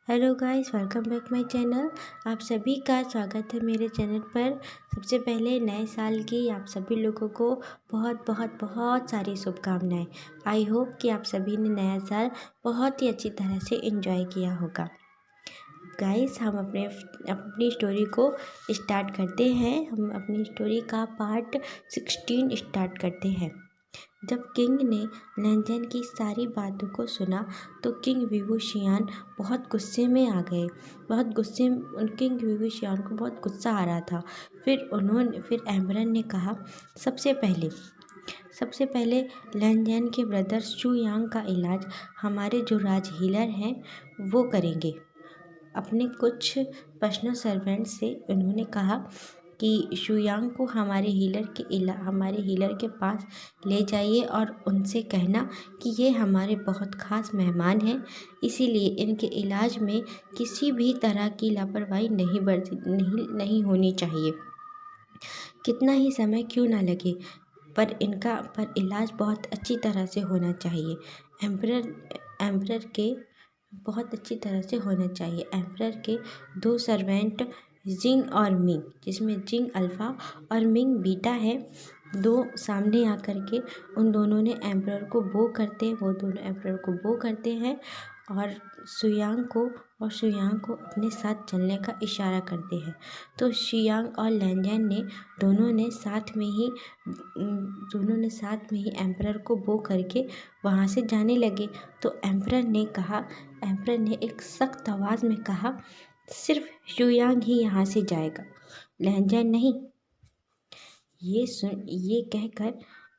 Hello guys, welcome back my channel. आप सभी का स्वागत है मेरे चैनल पर। सबसे पहले नए साल की आप सभी लोगों को बहुत बहुत बहुत सारी शुभकामनाएं। आई होप कि आप सभी ने नया साल बहुत ही अच्छी तरह से एंजॉय किया होगा। गाइस, हम अपनी स्टोरी को स्टार्ट करते हैं। हम अपनी स्टोरी का पार्ट 16 स्टार्ट करते हैं। जब किंग ने लैंजन की सारी बातों को सुना तो किंग विभूषियान बहुत गुस्से में आ गए। किंग विभूषियान को बहुत गुस्सा आ रहा था। फिर एम्बरन ने कहा, सबसे पहले लैंजन के ब्रदर शू यांग का इलाज हमारे जो राज हीलर हैं वो करेंगे। अपने कुछ पर्सनल सर्वेंट से उन्होंने कहा कि शुयांग को हमारे हीलर के पास ले जाइए और उनसे कहना कि ये हमारे बहुत ख़ास मेहमान हैं, इसीलिए इनके इलाज में किसी भी तरह की लापरवाही नहीं होनी चाहिए। कितना ही समय क्यों ना लगे, पर इलाज बहुत अच्छी तरह से होना चाहिए। एम्परर के बहुत अच्छी तरह से होना चाहिए। एम्परर के दो सर्वेंट जिंग और मिंग, जिसमें जिंग अल्फ़ा और मिंग बीटा है, दो सामने आकर के उन दोनों ने एम्परर को बो करते हैं और शुयांग को अपने साथ चलने का इशारा करते हैं। तो शुयांग और लैंजन ने दोनों ने साथ में ही एम्परर को बो करके वहाँ से जाने लगे। तो एम्परर ने एक सख्त आवाज़ में कहा, सिर्फ शुयांग ही यहाँ से जाएगा, लैंजन नहीं।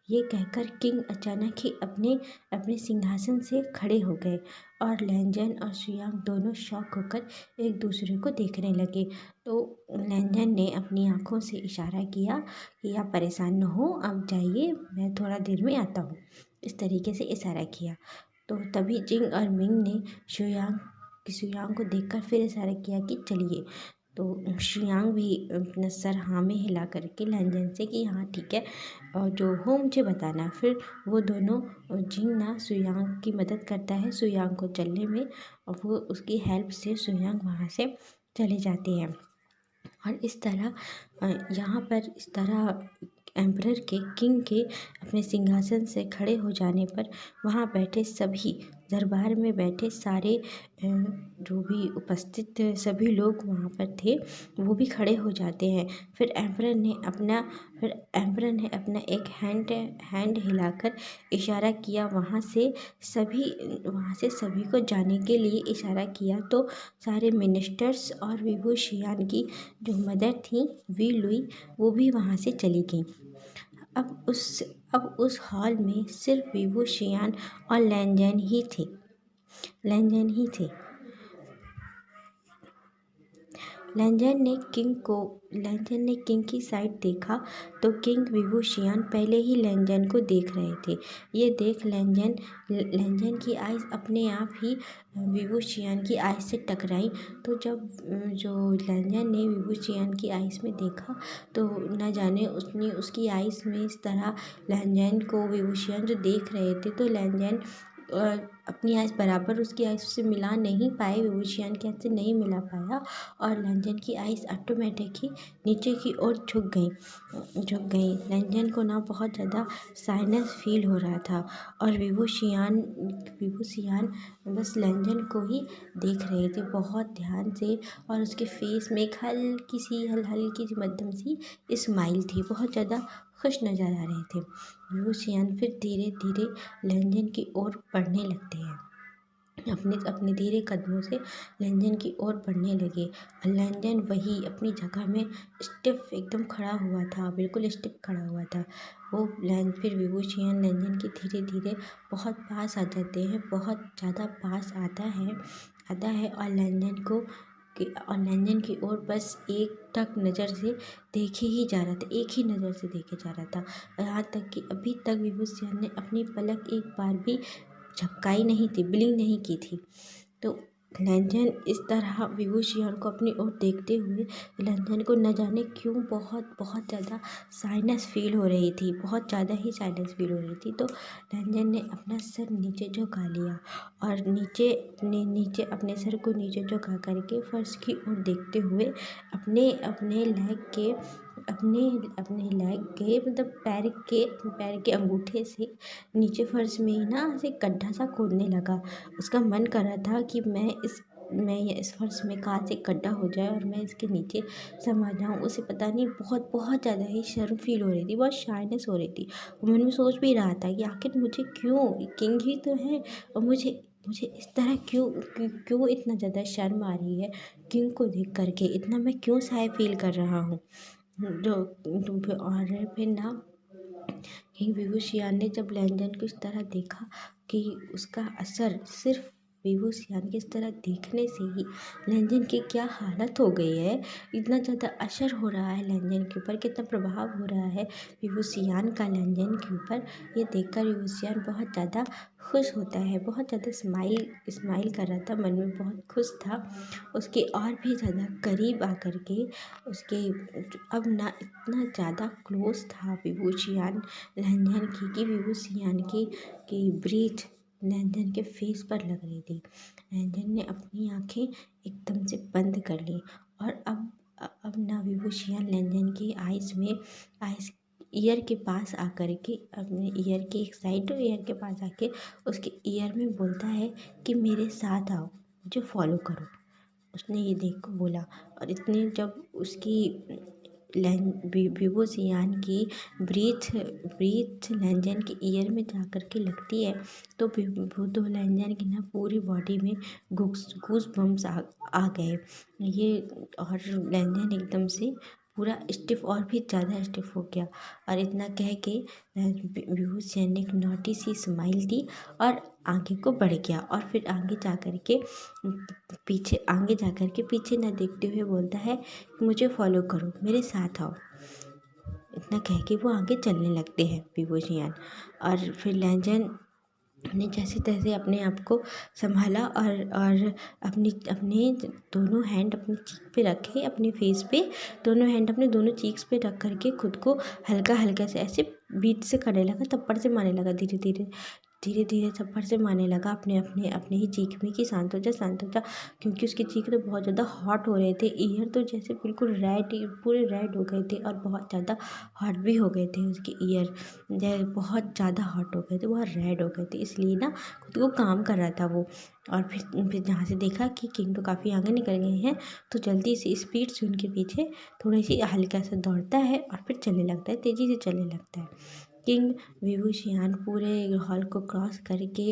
ये कहकर किंग अचानक ही अपने सिंहासन से खड़े हो गए और लैंजन और शुयांग दोनों शॉक होकर एक दूसरे को देखने लगे। तो लैंजन ने अपनी आंखों से इशारा किया कि आप परेशान न हो, आप जाइए, मैं थोड़ा देर में आता हूँ। इस तरीके से इशारा किया। तो तभी जिंग और मिंग ने शुयांग को देखकर फिर इशारा किया कि चलिए। तो शुयांग भी अपना सर हाँ में हिला करके लैंजन से कि हाँ ठीक है, और जो हो मुझे बताना। फिर वो दोनों, जिंग शुयांग की मदद करता है शुयांग को चलने में, और वो उसकी हेल्प से शुयांग वहाँ से चले जाते हैं। और इस तरह एम्परर के किंग के अपने सिंहासन से खड़े हो जाने पर वहाँ बैठे सभी दरबार में बैठे सारे जो भी उपस्थित सभी लोग वहाँ पर थे वो भी खड़े हो जाते हैं। फिर एम्परर ने अपना एक हैंड हिलाकर इशारा किया, वहाँ से सभी को जाने के लिए इशारा किया। तो सारे मिनिस्टर्स और विभूषियान की जो मदर थी वी लुई, वो भी वहाँ से चली गई। अब उस हॉल में सिर्फ विभूषियान और लैंजन ही थे। लैंजन ने किंग की साइड देखा तो किंग विभूषियान पहले ही लैंजन को देख रहे थे। ये देख लैंजन की आइज़ अपने आप ही विभूषियान की आइज़ से टकराई। तो जब जो लैंजन ने विभूषियान की आइज़ में देखा तो न जाने उसकी आइज़ में इस तरह लैंजन को विभूषियान जो देख रहे थे, तो लैंजन अपनी आइज़ बराबर उसकी आइज़ से मिला नहीं पाए, विभूषियान की आइज़ से नहीं मिला पाया, और लैंजन की आइज़ ऑटोमेटिक ही नीचे की ओर झुक गई। लैंजन को ना बहुत ज़्यादा साइनस फील हो रहा था, और विभूषियान बस लैंजन को ही देख रहे थे बहुत ध्यान से, और उसके फेस में एक हल्की सी मध्यम सी स्माइल थी, बहुत ज़्यादा खुश नज़र आ रहे थे। विभूषियान फिर धीरे धीरे लैंजन की ओर बढ़ने लगते हैं, अपने धीरे कदमों से लैंजन की ओर बढ़ने लगे। लैंजन वही अपनी जगह में स्टिफ एकदम खड़ा हुआ था, बिल्कुल स्टिफ खड़ा हुआ था। फिर विभूषियान लैंजन के धीरे धीरे बहुत पास आ जाते हैं, बहुत ज़्यादा पास आता है, और लैंजन की ओर बस एक नज़र से देखे जा रहा था। यहाँ तक कि अभी तक विभूषियान ने अपनी पलक एक बार भी झपकाई नहीं थी, ब्लिंक नहीं की थी। तो लैंजन इस तरह विभूषियान को अपनी ओर देखते हुए लैंजन को न जाने क्यों बहुत बहुत ज़्यादा साइनस फील हो रही थी, बहुत ज़्यादा ही साइनस फील हो रही थी। तो लैंजन ने अपना सर नीचे झुका लिया और नीचे अपने सर को नीचे झुका करके फर्श की ओर देखते हुए अपने अपने लेग के अपने अपने लेग के मतलब पैर के अंगूठे से नीचे फर्श में ही ना ऐसे गड्ढा सा खोदने लगा। उसका मन कर रहा था कि मैं ये इस फर्श में कहाँ से गड्ढा हो जाए और मैं इसके नीचे समा जाऊँ। उसे पता नहीं बहुत बहुत ज़्यादा ही शर्म फील हो रही थी, बहुत शाइनेस हो रही थी। वो मन में सोच भी रहा था कि आखिर मुझे क्यों, किंग ही तो है और मुझे मुझे इस तरह क्यों इतना ज़्यादा शर्म आ रही है किंग को देख करके, इतना मैं क्यों शाय फील कर रहा हूँ। जो और फिर ना किंग विभूषियान ने जब लैंजन को इस तरह देखा कि उसका असर सिर्फ विभूषियान के इस तरह देखने से ही लैंजन की क्या हालत हो गई है, इतना ज़्यादा असर हो रहा है लैंजन के ऊपर, कितना प्रभाव हो रहा है विभूषियान का लैंजन के ऊपर, ये देखकर विभूषियान बहुत ज़्यादा खुश होता है, बहुत ज़्यादा स्माइल स्माइल कर रहा था, मन में बहुत खुश था। उसके और भी ज़्यादा करीब आकर के उसके अब ना इतना ज़्यादा क्लोज था विभूषियान लैंजन की विभूषियान की ब्रीथ लैंजन के फेस पर लग रही थी। लैंजन ने अपनी आंखें एकदम से बंद कर ली और अब ना विभूषियान लैंजन की आइस ईयर के पास आकर के अपने ईयर के एक साइड ईयर के पास आके उसके ईयर में बोलता है कि मेरे साथ आओ, मुझे फॉलो करो। उसने ये देख को बोला और इतने जब उसकी विभूषियान की ब्रीथ ब्रीथ लैंजन के ईयर में जा कर के लगती है तो तो लैंजन की ना पूरी बॉडी में गूस बम्स आ गए ये, और लैंजन एकदम से पूरा स्टिफ और भी ज़्यादा स्टिफ हो गया। और इतना कह के विभूषियान ने एक नोटी सी स्माइल दी और आगे को बढ़ गया और फिर आगे जा कर के पीछे न देखते हुए बोलता है कि मुझे फॉलो करो, मेरे साथ आओ। इतना कह के वो आगे चलने लगते हैं विभूषियान। और फिर लैंजन ने जैसे तैसे अपने आप को संभाला और अपने दोनों हैंड अपनी चीक पे रखे, अपने फेस पे दोनों हैंड अपने दोनों चीक्स पे रख करके खुद को हल्का हल्का से ऐसे बीट से करने लगा, थप्पड़ से मारने लगा, धीरे धीरे धीरे धीरे थप्पड़ से मारने लगा अपने अपने अपने ही चीख में कि शांत हो जा, क्योंकि उसकी चीख तो बहुत ज़्यादा हॉट हो रहे थे, ईयर तो जैसे बिल्कुल रेड, पूरे रेड हो गए थे और बहुत ज़्यादा हॉट भी हो गए थे उसके ईयर, बहुत ज़्यादा हॉट हो गए थे, बहुत रेड हो गए थे, इसलिए ना खुद को काम कर रहा था वो। और फिर जहाँ से देखा कि किंग तो काफ़ी आगे निकल गए हैं तो जल्दी से स्पीड से उनके पीछे थोड़ी सी हल्का सा दौड़ता है और फिर चलने लगता है, तेज़ी से चलने लगता है। किंग विभूषियान पूरे हॉल को क्रॉस करके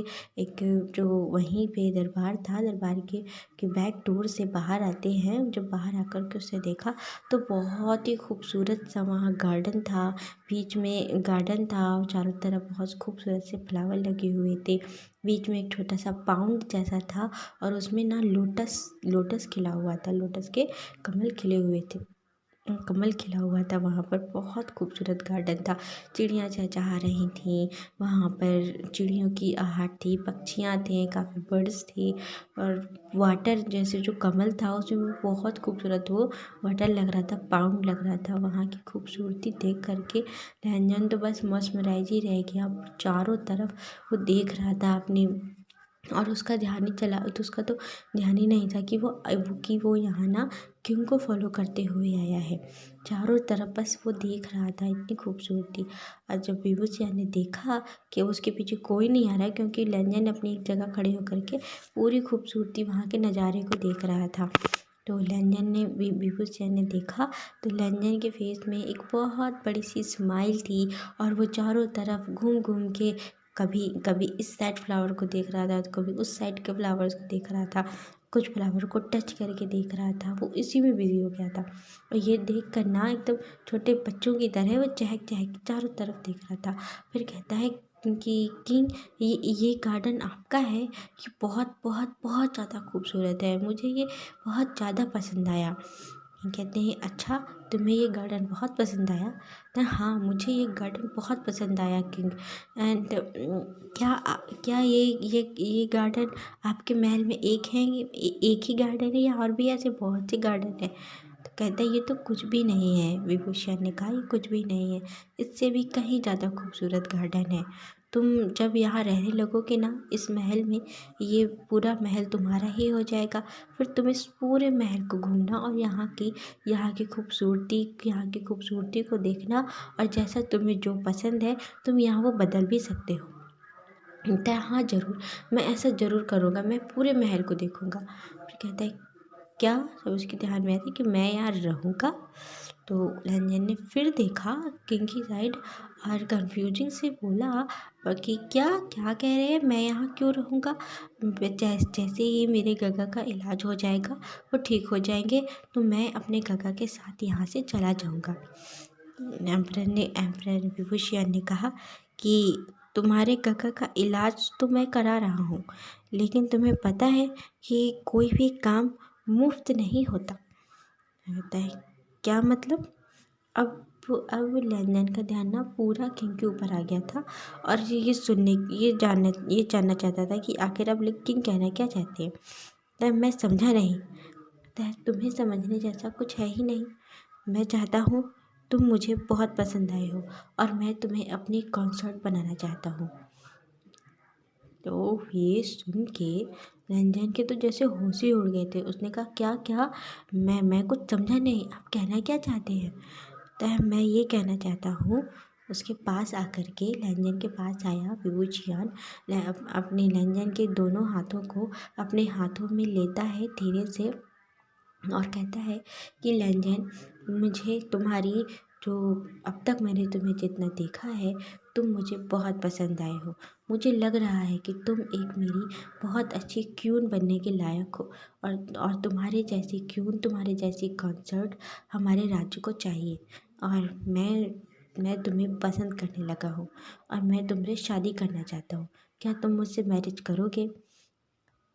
एक जो वहीं पे दरबार था, दरबार के बैक डोर से बाहर आते हैं। जब बाहर आकर के उसे देखा तो बहुत ही खूबसूरत सा वहाँ गार्डन था, बीच में गार्डन था, चारों तरफ बहुत खूबसूरत से फ्लावर लगे हुए थे, बीच में एक छोटा सा पाउंड जैसा था और उसमें ना लोटस लोटस खिला हुआ था, लोटस के कमल खिले हुए थे, कमल खिला हुआ था वहाँ पर, बहुत खूबसूरत गार्डन था। चिड़ियाँ चहचहा रही थीं वहाँ पर, चिड़ियों की आहट थी, पक्षियाँ थे, काफ़ी बर्ड्स थे और वाटर जैसे जो कमल था उसमें भी बहुत खूबसूरत वो वाटर लग रहा था, पाउंड लग रहा था। वहाँ की खूबसूरती देख करके लैंजन तो बस मस्मराइज ही रह गया, चारों तरफ वो देख रहा था अपनी, और उसका ध्यान ही चला तो उसका तो ध्यान ही नहीं था कि वो यहाँ ना किंग को फॉलो करते हुए आया है। चारों तरफ बस वो देख रहा था, इतनी खूबसूरती। और जब विभूषियान ने देखा कि उसके पीछे कोई नहीं आ रहा है, क्योंकि लैंजन अपनी एक जगह खड़े होकर के पूरी खूबसूरती वहाँ के नज़ारे को देख रहा था, तो लैंजन ने विभूषियान ने देखा तो लैंजन के फेस में एक बहुत बड़ी सी स्माइल थी और वो चारों तरफ घूम घूम के कभी कभी इस साइड फ्लावर को देख रहा था तो कभी उस साइड के फ्लावर्स को देख रहा था, कुछ फ्लावर को टच करके देख रहा था, वो इसी में बिजी हो गया था। और ये देख कर ना एकदम छोटे बच्चों की तरह वो चहक चहक के चारों तरफ देख रहा था। फिर कहता है कि किंग ये गार्डन आपका है, ये बहुत बहुत बहुत ज़्यादा खूबसूरत है, मुझे ये बहुत ज़्यादा पसंद आया। किंग कहते हैं अच्छा, तुम्हें ये गार्डन बहुत पसंद आया? तो हाँ, मुझे ये गार्डन बहुत पसंद आया किंग। एंड क्या ये गार्डन आपके महल में एक है, एक ही गार्डन है या और भी ऐसे बहुत से गार्डन है? तो कहता है ये तो कुछ भी नहीं है। विभूषण ने कहा ये कुछ भी नहीं है, इससे भी कहीं ज़्यादा खूबसूरत गार्डन है। तुम जब यहाँ रहने लगोगे ना इस महल में, ये पूरा महल तुम्हारा ही हो जाएगा। फिर तुम इस पूरे महल को घूमना और यहाँ की खूबसूरती को देखना, और जैसा तुम्हें जो पसंद है तुम यहाँ वो बदल भी सकते हो। कहता है हाँ ज़रूर, मैं ऐसा ज़रूर करूँगा, मैं पूरे महल को देखूँगा। फिर कहता है क्या? सब उसके ध्यान में आता है कि मैं यहाँ रहूँगा। तो लंजन ने फिर देखा किंग की साइड और कंफ्यूजिंग से बोला कि क्या क्या कह रहे हैं, मैं यहाँ क्यों रहूँगा? जैसे ही मेरे गगा का इलाज हो जाएगा, वो ठीक हो जाएंगे, तो मैं अपने गगा के साथ यहाँ से चला जाऊँगा। एम्परर विभूषियन ने कहा कि तुम्हारे गगा का इलाज तो मैं करा रहा हूँ, लेकिन तुम्हें पता है कि कोई भी काम मुफ्त नहीं होता। होता है क्या मतलब? अब अब लंदन का ध्यान ना पूरा किंग के ऊपर आ गया था, और ये जानना चाहता था कि आखिर अब किंग कहना क्या चाहते हैं। तब मैं समझा नहीं। तब तुम्हें समझने जैसा कुछ है ही नहीं। मैं चाहता हूँ तुम मुझे बहुत पसंद आए हो, और मैं तुम्हें अपनी कॉन्सर्ट बनाना चाहता हूँ। तो ये सुन के रंजन के तो जैसे होश ही उड़ गए थे। उसने कहा क्या क्या? मैं कुछ समझा नहीं, आप कहना क्या चाहते हैं? तो मैं ये कहना चाहता हूँ। उसके पास आकर के लंजन के पास आया विभूषियन, अपने लंजन के दोनों हाथों को अपने हाथों में लेता है धीरे से, और कहता है कि लंजन, मुझे तुम्हारी जो अब तक मैंने तुम्हें जितना देखा है, तुम मुझे बहुत पसंद आए हो। मुझे लग रहा है कि तुम एक मेरी बहुत अच्छी क्यून बनने के लायक हो, और तुम्हारे जैसी कॉन्सर्ट हमारे राज्य को चाहिए। और मैं तुम्हें पसंद करने लगा हूँ, और मैं तुमसे शादी करना चाहता हूँ। क्या तुम मुझसे मैरिज करोगे?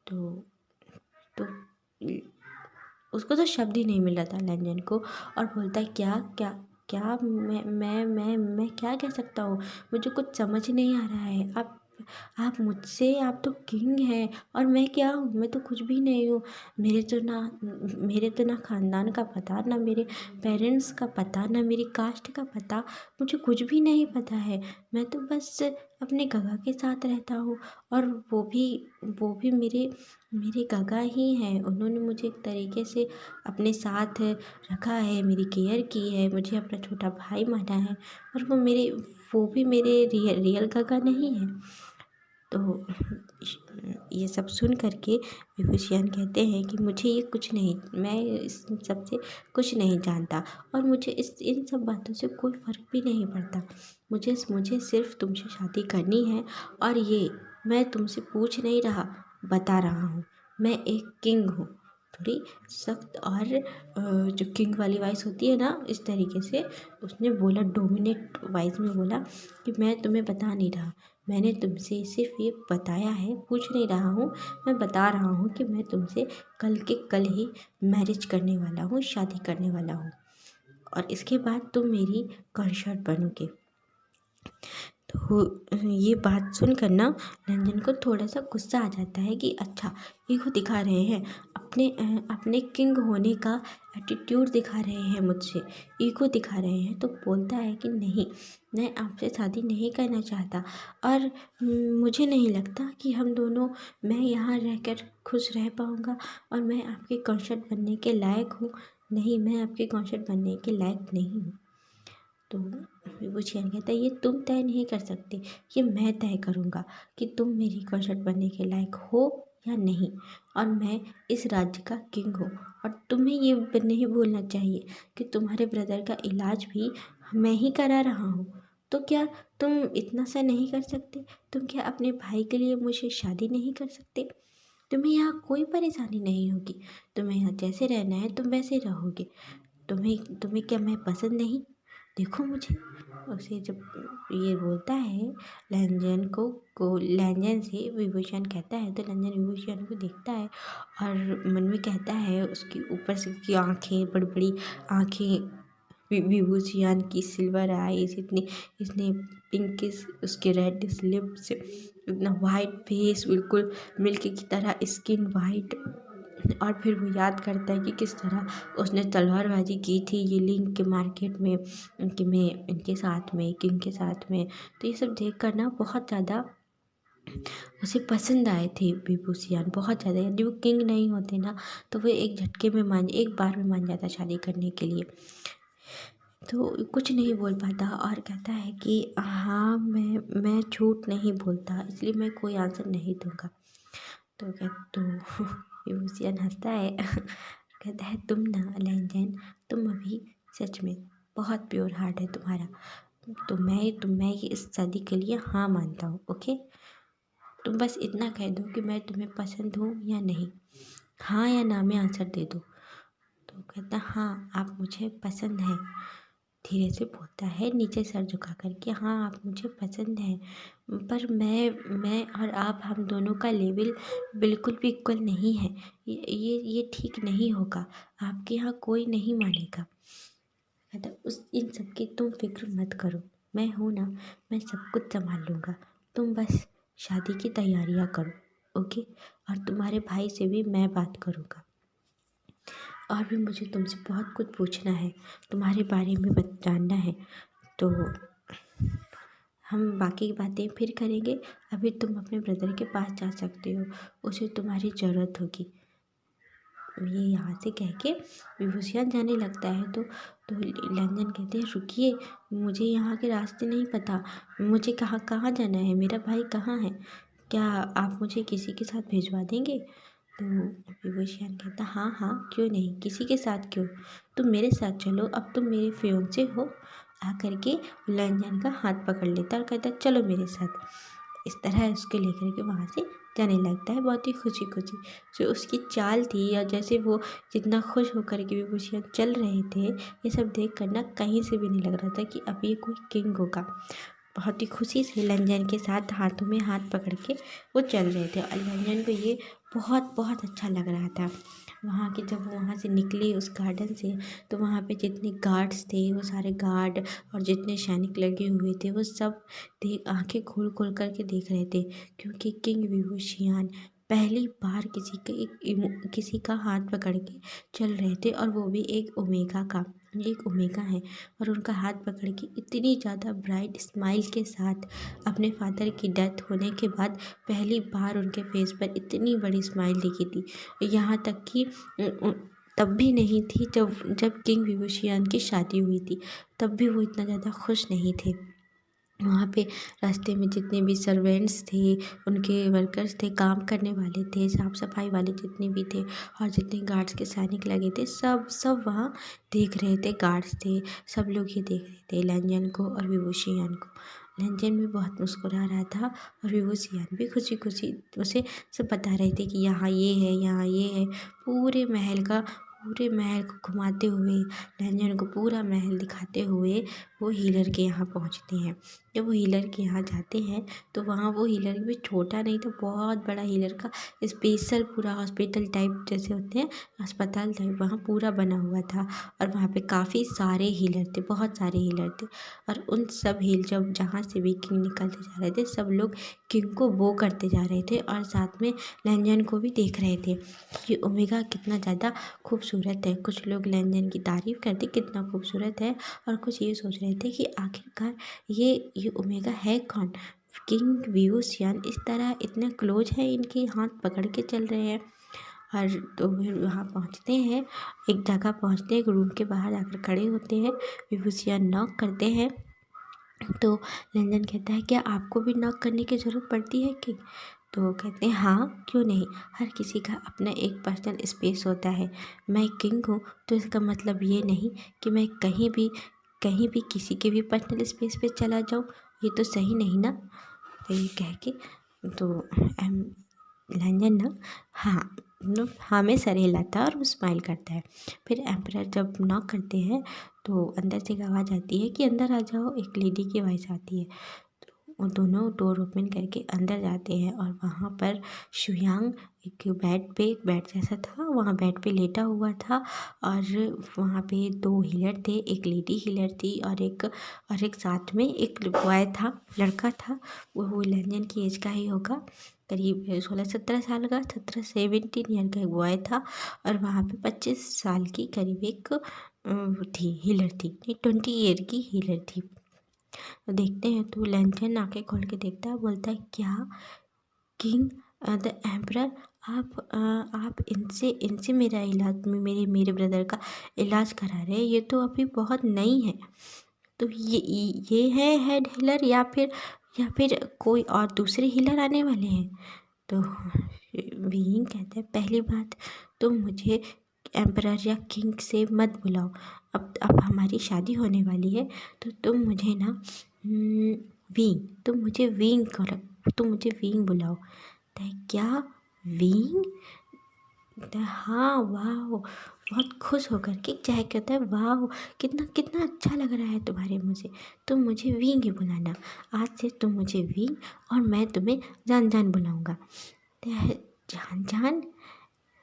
तो तो उसको तो शब्द ही नहीं मिल रहा था लंजन को, और बोलता है क्या क्या क्या? मैं क्या कह सकता हूँ? मुझे कुछ समझ नहीं आ रहा है। आप तो किंग हैं, और मैं क्या हूँ? मैं तो कुछ भी नहीं हूँ। मेरे तो ना खानदान का पता, ना मेरे पेरेंट्स का पता, ना मेरी कास्ट का पता, मुझे कुछ भी नहीं पता है। मैं तो बस अपने गगा के साथ रहता हूँ, और वो भी मेरे गगा ही हैं। उन्होंने मुझे एक तरीके से अपने साथ रखा है, मेरी केयर की है, मुझे अपना छोटा भाई माना है, और वो भी मेरे रियल गगा नहीं है। तो ये सब सुन कर के विभूषियन कहते हैं कि मुझे ये कुछ नहीं, मैं इस सब से कुछ नहीं जानता, और मुझे इन सब बातों से कोई फ़र्क भी नहीं पड़ता। मुझे सिर्फ तुमसे शादी करनी है, और ये मैं तुमसे पूछ नहीं रहा, बता रहा हूँ। मैं एक किंग हूँ। थोड़ी सख्त और जो किंग वाली वॉइस होती है ना, इस तरीके से उसने बोला, डोमिनेट वॉइस में बोला कि मैं तुम्हें बता नहीं रहा, मैंने तुमसे सिर्फ ये बताया है, पूछ नहीं रहा हूँ। मैं बता रहा हूँ कि मैं तुमसे कल के कल ही मैरिज करने वाला हूँ, शादी करने वाला हूँ, और इसके बाद तुम मेरी कंसर्ट बनोगे। तो ये बात सुनकर ना रंजन को थोड़ा सा गुस्सा आ जाता है कि अच्छा, ईगो दिखा रहे हैं, अपने किंग होने का एटीट्यूड दिखा रहे हैं मुझसे, ईगो दिखा रहे हैं। तो बोलता है कि नहीं, मैं आपसे शादी नहीं करना चाहता, और मुझे नहीं लगता कि मैं यहाँ रहकर खुश रह पाऊँगा, और मैं आपके कंसर्ट बनने के लायक हूँ। नहीं, मैं आपके कंसर्ट बनने के लायक नहीं हूँ। तो विभूषण कहता है ये तुम तय नहीं कर सकते, ये मैं तय करूँगा कि तुम मेरी कंसर्ट बनने के लायक हो या नहीं, और मैं इस राज्य का किंग हूँ। और तुम्हें ये नहीं भूलना चाहिए कि तुम्हारे ब्रदर का इलाज भी मैं ही करा रहा हूँ। तो क्या तुम इतना सा नहीं कर सकते? तुम क्या अपने भाई के लिए मुझे शादी नहीं कर सकते? तुम्हें यहाँ कोई परेशानी नहीं होगी, तुम्हें यहाँ जैसे रहना है तुम वैसे रहोगे। तुम्हें तुम्हें क्या मैं पसंद नहीं? देखो मुझे, उसे जब ये बोलता है लैंजन को लैंजन से विभूषण कहता है, तो लैंजन विभूषण को देखता है और मन में कहता है, उसकी ऊपर से की आँखें, बड़ी बड़ी आँखें, विभूषण की सिल्वर आईज, इतनी इसने पिंकिश उसके रेड लिप्स, इतना वाइट फेस, बिल्कुल मिल्क की तरह स्किन वाइट। और फिर वो याद करता है कि किस तरह उसने तलवारबाजी की थी ये लिंक के मार्केट में, इनके साथ में, किंग के साथ में। तो ये सब देख कर ना बहुत ज़्यादा उसे पसंद आए थे विभूषियान, बहुत ज़्यादा। यदि वो किंग नहीं होते ना तो वो एक बार में मान जाता शादी करने के लिए। तो कुछ नहीं बोल पाता और कहता है कि हाँ, मैं झूठ नहीं बोलता, इसलिए मैं कोई आंसर नहीं दूंगा। तो विभूषियन हंसता है कहता है, तुम ना लैंजन, तुम अभी सच में बहुत प्योर हार्ट है तुम्हारा, तो मैं ये इस शादी के लिए हाँ मानता हूँ। ओके, तुम बस इतना कह दो कि मैं तुम्हें पसंद हूँ या नहीं, हाँ या ना में आंसर दे दो। तो कहता हाँ, आप मुझे पसंद हैं, धीरे से बोलता है नीचे सर झुका कर कि हाँ, आप मुझे पसंद हैं, पर मैं और आप, हम दोनों का लेवल बिल्कुल भी इक्वल नहीं है। ये ठीक नहीं होगा, आपके यहाँ कोई नहीं मानेगा। कहता उस इन सब की तुम फिक्र मत करो, मैं हूँ ना, मैं सब कुछ संभाल लूँगा, तुम बस शादी की तैयारियाँ करो। ओके, और तुम्हारे भाई से भी मैं बात करूँगा, और भी मुझे तुमसे बहुत कुछ पूछना है, तुम्हारे बारे में जानना है, तो हम बाकी की बातें फिर करेंगे। अभी तुम अपने ब्रदर के पास जा सकते हो, उसे तुम्हारी ज़रूरत होगी। ये यहाँ से कह के विभूषण जाने लगता है। तो लैंजन कहते हैं, रुकिए, मुझे यहाँ के रास्ते नहीं पता, मुझे कहाँ कहाँ जाना है, मेरा भाई कहाँ है, क्या आप मुझे किसी के साथ भिजवा देंगे? तो विभूषण कहता हाँ हाँ, क्यों नहीं, किसी के साथ क्यों, तुम मेरे साथ चलो, अब तुम मेरे फियोंसे हो। आकर के लैंजन का हाथ पकड़ लेता और कहता चलो मेरे साथ। इस तरह उसको लेकर के वहाँ से जाने लगता है, बहुत ही खुशी खुशी। जो उसकी चाल थी और जैसे वो जितना खुश होकर के विभूषण चल रहे थे, ये सब देख कर ना कहीं से भी नहीं लग रहा था कि अब ये कोई किंग होगा। बहुत ही खुशी से लैंजन के साथ हाथों में हाथ पकड़ के वो चल रहे थे, और लैंजन को ये बहुत बहुत अच्छा लग रहा था। जब वो वहाँ से निकले उस गार्डन से, तो वहाँ पे जितने गार्ड्स थे, वो सारे गार्ड और जितने सैनिक लगे हुए थे, वो सब आंखें खोल खोल करके देख रहे थे, क्योंकि किंग विभूषियान पहली बार किसी का हाथ पकड़ के चल रहे थे, और वो भी एक ओमेगा है, और उनका हाथ पकड़ के इतनी ज़्यादा ब्राइट स्माइल के साथ, अपने फादर की डेथ होने के बाद पहली बार उनके फेस पर इतनी बड़ी स्माइल दिखी थी। यहाँ तक कि तब भी नहीं थी जब किंग विभूषियन की शादी हुई थी, तब भी वो इतना ज़्यादा खुश नहीं थे। वहाँ पे रास्ते में जितने भी सर्वेंट्स थे, उनके वर्कर्स थे, काम करने वाले थे, साफ़ सफाई वाले जितने भी थे, और जितने गार्ड्स के सैनिक लगे थे, सब वहाँ देख रहे थे, गार्ड्स थे, सब लोग ये देख रहे थे लैंजन को और विभूषियन को। लैंजन भी बहुत मुस्कुरा रहा था, और विभूषियन भी खुशी खुशी उसे सब बता रहे थे कि यहाँ ये है, यहाँ ये है। पूरे महल को घुमाते हुए, लैंजन को पूरा महल दिखाते हुए वो हीलर के यहाँ पहुँचते हैं। जब वो हीलर के यहाँ जाते हैं, तो वहाँ वो हीलर भी छोटा नहीं था, बहुत बड़ा हीलर का स्पेशल पूरा हॉस्पिटल टाइप जैसे होते हैं, अस्पताल टाइप वहाँ पूरा बना हुआ था। और वहाँ पे काफ़ी सारे हीलर थे, बहुत सारे हीलर थे, और उन सब जब जहाँ से भी किंग निकलते जा रहे थे, सब लोग किंग को वो करते जा रहे थे, और साथ में लैंजन को भी देख रहे थे कि ओमेगा कितना ज़्यादा खूबसूरत है। कुछ लोग लैंजन की तारीफ़ करते कितना खूबसूरत है, और कुछ ये सोच रहे थे कि आखिरकार ये ओमेगा है कौन। किंग विभूषियन इस तरह इतने क्लोज है, इनके हाथ पकड़ के चल रहे हैं। और तो फिर वहाँ पहुँचते हैं, एक जगह पहुँचते हैं, एक रूम के बाहर आकर खड़े होते हैं, विभूषियन नॉक करते हैं। तो लैंजन कहता है, क्या आपको भी नॉक करने की ज़रूरत पड़ती है कि? तो कहते हैं हाँ, क्यों नहीं, हर किसी का अपना एक पर्सनल स्पेस होता है। मैं किंग हूँ, तो इसका मतलब ये नहीं कि मैं कहीं भी किसी के भी पर्सनल स्पेस पे चला जाऊँ, ये तो सही नहीं ना। तो ये कह के तो लैंजन ना हाँ हाँ में सर हिलाता है और वो स्माइल करता है। फिर एम्परर जब नॉक करते हैं तो अंदर से एक आवाज़ आती है कि अंदर आ जाओ, एक लेडी की वॉइस आती है। वो दोनों डोर ओपन करके अंदर जाते हैं और वहाँ पर शुयांग एक बेड जैसा था, वहाँ बेड पे लेटा हुआ था और वहाँ पे 2 हीलर थे, एक लेडी हीलर थी और एक साथ में एक बॉय था, लड़का था। वो लैंजन की एज का ही होगा, करीब 16-17 साल का, 17 ईयर का एक बॉय था और वहाँ पे 25 साल की करीब एक थी हीलर थी, 20 ईयर की हीलर थी। तो देखते हैं तो लैंटर्न आंखें खोल के देखता है, बोलता है क्या किंग द एम्परर, आप इनसे इनसे मेरा इलाज मेरे ब्रदर का इलाज करा रहे हैं, ये तो अभी बहुत नई है। तो ये है हेड हीलर या फिर कोई और दूसरे हीलर आने वाले हैं। तो विंग कहता है पहली बात तो मुझे एम्परर या किंग से मत बुलाओ, अब हमारी शादी होने वाली है, तो तुम मुझे ना तुम मुझे विंग बुलाओ। तो क्या विंग? हाँ वाह, बहुत खुश होकर के चाहे कहता है वाह कितना कितना अच्छा लग रहा है तुम्हारे मुँह से, तुम मुझे विंग ही बुलाना, आज से तुम मुझे विंग और मैं तुम्हें जान जान बुलाऊंगा। तो जान जान,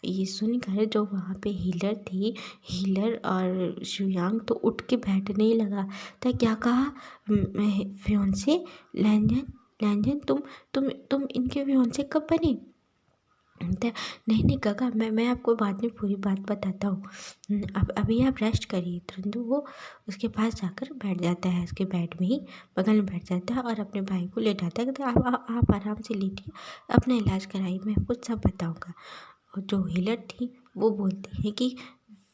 ये सुनकर जो वहाँ पे हीलर और शुयांग तो उठ के बैठने ही लगा। तो क्या कहा फियोंसे? लैंजन लैंजन तुम इनके फियोंसे कब बने? तो नहीं काका, मैं आपको बाद में पूरी बात बताता हूँ, अब अभी आप रेस्ट करिए। तुरंत वो उसके पास जाकर बैठ जाता है, उसके बेड में ही बगल में बैठ जाता है और अपने भाई को लेटाता है, कहता है आप आराम से लेटिए, अपना इलाज कराइए, मैं आपको सब बताऊँगा। और जो हीलर थी वो बोलती है कि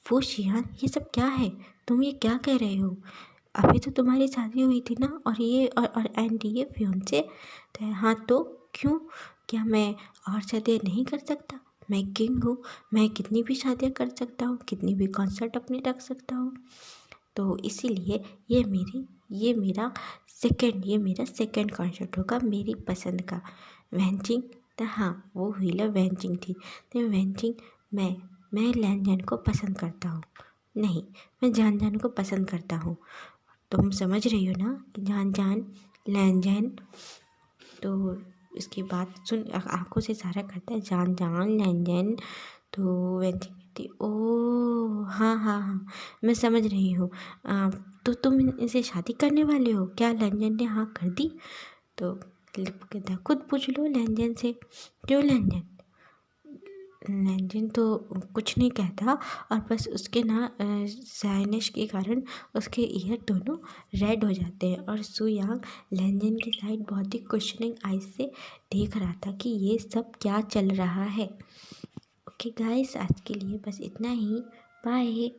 वो शियान, ये सब क्या है, तुम ये क्या कह रहे हो? अभी तो तुम्हारी शादी हुई थी ना, और एंड ये फियोंसे। तो हाँ तो क्यों, क्या मैं और शादियाँ नहीं कर सकता? मैं किंग हूँ, मैं कितनी भी शादियाँ कर सकता हूँ, कितनी भी कॉन्सर्ट अपने रख सकता हूँ। तो इसीलिए ये मेरा सेकंड कॉन्सर्ट होगा मेरी पसंद का, वैनचिंग। तो हाँ वो हीलर वैनचिंग थी। तो वैनचिंग, मैं लैनजैन को पसंद करता हूँ, नहीं मैं जान जान को पसंद करता हूँ। तुम समझ रही हो ना कि जान जान लैनजैन। तो इसकी बात सुन आंखों से इशारा करता है जान जान लैनजैन। तो वैनचिंग कहती ओ हाँ हाँ हाँ मैं समझ रही हूँ, तो तुम इनसे शादी करने वाले हो क्या? लैनजैन ने हाँ कर दी। तो लिप कहता है खुद पूछ लो लैनजैन से। क्यों लैनजैन? लैनजैन तो कुछ नहीं कहता और बस उसके ना साइनस के कारण उसके ईयर दोनों रेड हो जाते हैं और सुयांग लैनजैन की साइड बहुत ही क्वेश्चनिंग आइज से देख रहा था कि ये सब क्या चल रहा है। ओके गाइस, आज के लिए बस इतना ही, बाय।